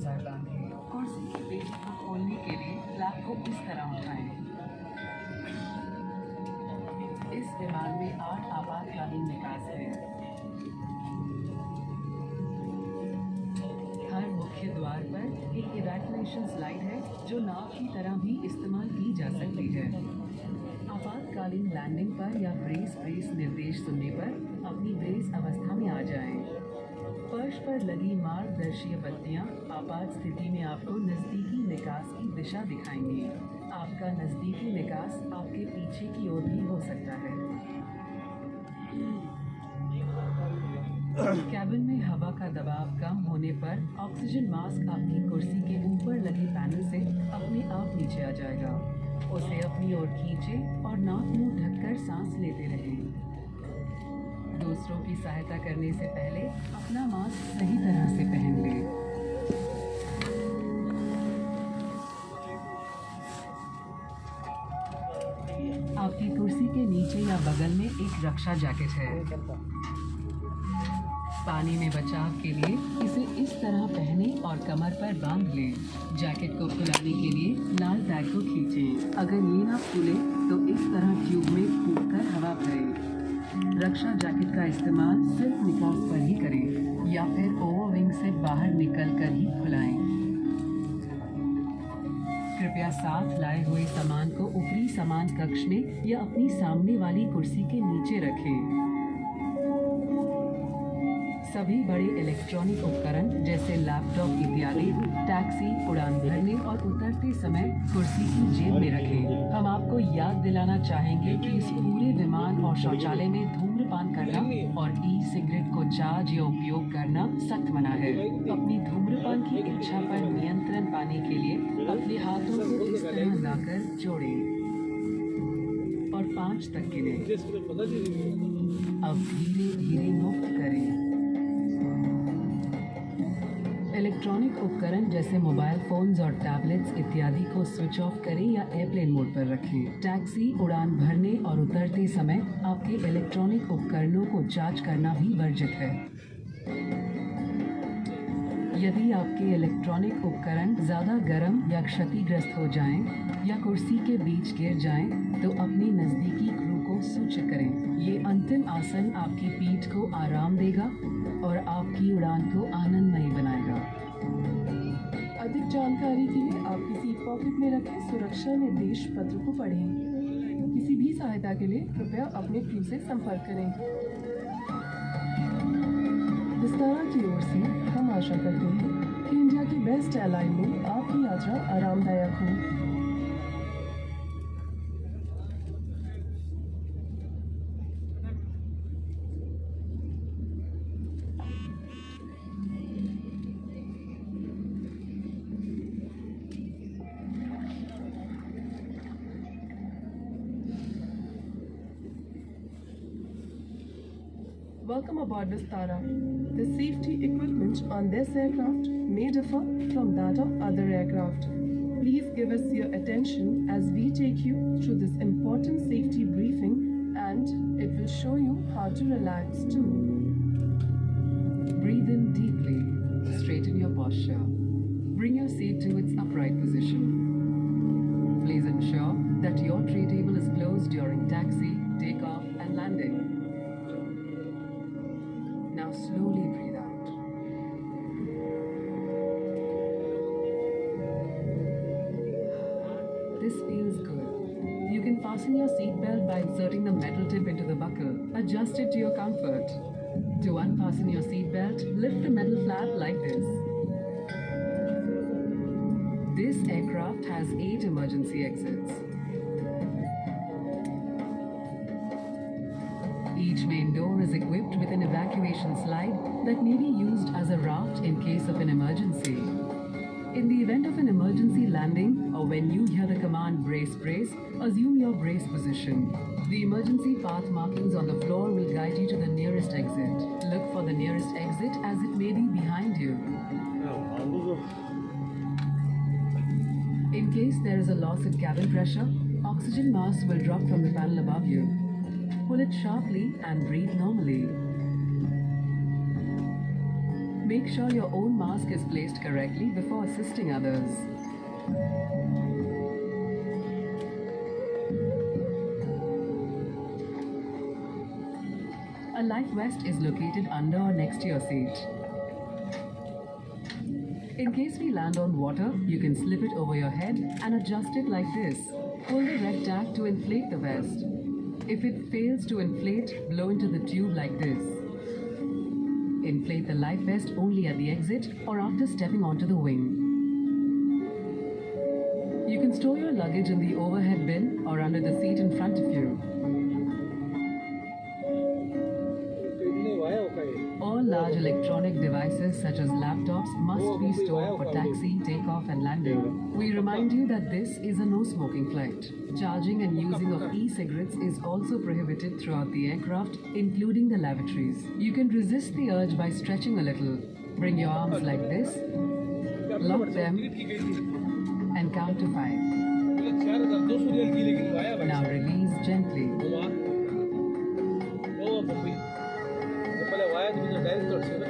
बार बांधें। कुर्सी की पेटी को खोलने के लिए फ्लैप को इस तरह उठाएं। इस विमान में 8 आपातकालीन निकास हैं। हर मुख्य द्वार पर एक इवैक्यूएशन स्लाइड है जो नाव की तरह भी इस्तेमाल की जा सकती है। आपातकालीन लैंडिंग पर या ब्रेस निर्देश सुनने पर अपनी ब्रेस अवस्था में आ जाएं। फर्श पर लगी मार्गदर्शीय बत्तियां आपात स्थिति में आपको नज़दीकी निकास की दिशा दिखाएंगी। आपका नज़दीकी निकास आपके पीछे की ओर भी हो सकता है। कैबिन में हवा का दबाव कम होने पर ऑक्सीजन मास्क आपकी कुर्सी के ऊपर लगे पैनल से अपने आप नीचे आ जाएगा। उसे अपनी ओर खींचें और नाक मुंह ढककर सांस लेते रहें। दूसरों की सहायता करने से पहले अपना मास्क सही तरह से पहन लें। आपकी कुर्सी के नीचे या बगल में एक रक्षा जैकेट है। पानी में बचाव के लिए इसे इस तरह पहने और कमर पर बांध लें। जैकेट को फुलाने के लिए लाल टैग को खींचें। अगर ये ना फूले तो इस तरह ट्यूब में फूंककर हवा भरें। रक्षा जैकेट का इस्तेमाल सिर्फ निकास पर ही करें या फिर ओवरविंग से बाहर निकल कर ही फुलाएं। कृपया साथ लाए हुए सामान को ऊपरी सामान कक्ष में या अपनी सामने वाली कुर्सी के नीचे रखें। सभी बड़े इलेक्ट्रॉनिक उपकरण जैसे लैपटॉप इत्यादि टैक्सी, उड़ान भरने और उतरते समय कुर्सी की जेब में रखें। हम आपको याद दिलाना चाहेंगे कि इस पूरे विमान और शौचालय में धूम्रपान करना और ई-सिगरेट को चार्ज या उपयोग करना सख्त मना है। अपनी धूम्रपान की इच्छा पर नियंत्रण पाने के लिए अपने हाथों को इस तरह लाकर जोड़ें और 5 तक गिनें। अब धीरे धीरे मुक्त करें। इलेक्ट्रॉनिक उपकरण जैसे मोबाइल फोन्स और टैबलेट्स इत्यादि को स्विच ऑफ करें या एयरप्लेन मोड पर रखें। टैक्सी, उड़ान भरने और उतरते समय आपके इलेक्ट्रॉनिक उपकरणों को चार्ज करना भी वर्जित है। यदि आपके इलेक्ट्रॉनिक उपकरण ज़्यादा गर्म या क्षतिग्रस्त हो जाएं या कुर्सी के बीच गिर जाएं, तो अपने नज़दीकी क्रू को सूचित करें। ये अंतिम आसन आपकी पीठ को आराम देगा और आपकी उड़ान को आनंदमयी बनाएगा। अधिक जानकारी के लिए आपकी सीट पॉकेट में रखे सुरक्षा निर्देश पत्र को पढ़ें। किसी भी सहायता के लिए कृपया अपने क्रू से संपर्क करें। विस्तारा की ओर से हम आशा करते हैं कि इंडिया की बेस्ट एयरलाइन में आपकी यात्रा आरामदायक हो। Welcome aboard Vistara. The safety equipment on this aircraft may differ from that of other aircraft. Please give us your attention as we take you through this important safety briefing, and it will show you how to relax too. Breathe in deeply. Straighten your posture. Bring your seat to its upright position. Please ensure that your tray table is closed during taxi, takeoff, and landing. Now slowly breathe out. This feels good. You can fasten your seatbelt by inserting the metal tip into the buckle. Adjust it to your comfort. To unfasten your seatbelt, lift the metal flap like this. This aircraft has 8 emergency exits. Each main door is equipped with an evacuation slide that may be used as a raft in case of an emergency. In the event of an emergency landing or when you hear the command brace, assume your brace position. The emergency path markings on the floor will guide you to the nearest exit. Look for the nearest exit as it may be behind you. In case there is a loss in cabin pressure, oxygen mask will drop from the panel above you. Pull it sharply and breathe normally. Make sure your own mask is placed correctly before assisting others. A life vest is located under or next to your seat. In case we land on water, you can slip it over your head and adjust it like this. Pull the red tag to inflate the vest. If it fails to inflate, blow into the tube like this. Inflate the life vest only at the exit or after stepping onto the wing. You can store your luggage in the overhead bin or under the seat in front of you. All large electronic devices such as laptops must be stored for taxi, takeoff and landing. We remind you that this is a no-smoking flight. Charging and using of e-cigarettes is also prohibited throughout the aircraft, including the lavatories. You can resist the urge by stretching a little. Bring your arms like this, lock them and count to 5. Now release gently.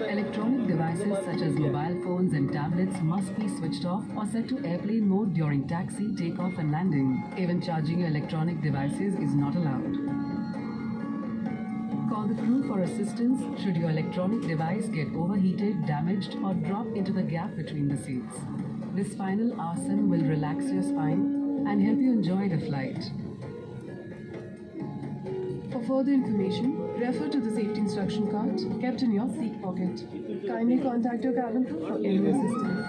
Electronic devices such as mobile phones and tablets must be switched off or set to airplane mode during taxi, takeoff and landing. Even charging your electronic devices is not allowed. Call the crew for assistance should your electronic device get overheated, damaged or drop into the gap between the seats. This final asana will relax your spine and help you enjoy the flight. For further information, refer to the safety instruction card kept in your seat pocket. Kindly contact your cabin crew for any assistance.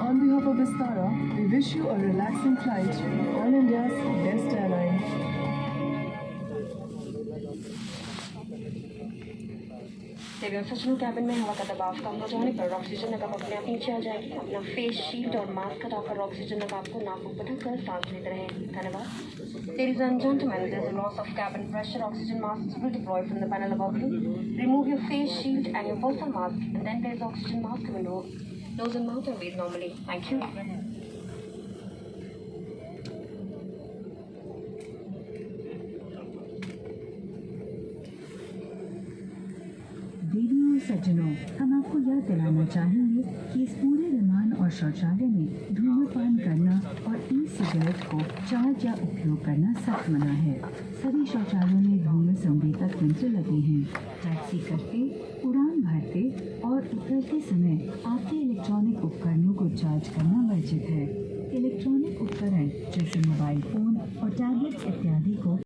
On behalf of Vistara, we wish you a relaxing flight on India's best airline. सचिनों cabin में हवा का दबाव कम हो जाने पर oxygen नकाब अपने आप नीचे आ जाएगी। अपना फेस शील्ड और मास्क हटाकर ऑक्सीजन नकाब को नाक ऊपर ढककर सांस लेते रहें। धन्यवाद। Ladies and gentlemen, there is a loss of cabin pressure. Oxygen masks will deploy from the panel above you. Remove your face shield and your personal mask, and then place the oxygen mask in your nose and mouth and breathe normally. Thank you. देवियों और सज्जनों, हम आपको याद दिलाना चाहेंगे कि इस पूरे विमान और शौचालय में धूम्रपान करना और ई सिगरेट को चार्ज या उपयोग करना सख्त मना है। सभी शौचालयों में धूम्र संवेदक यंत्र लगे हैं। टैक्सी करते, उड़ान भरते और उतरते समय आपके इलेक्ट्रॉनिक उपकरणों को चार्ज करना वर्जित है। इलेक्ट्रॉनिक उपकरण जैसे मोबाइल फोन और टैबलेट्स इत्यादि को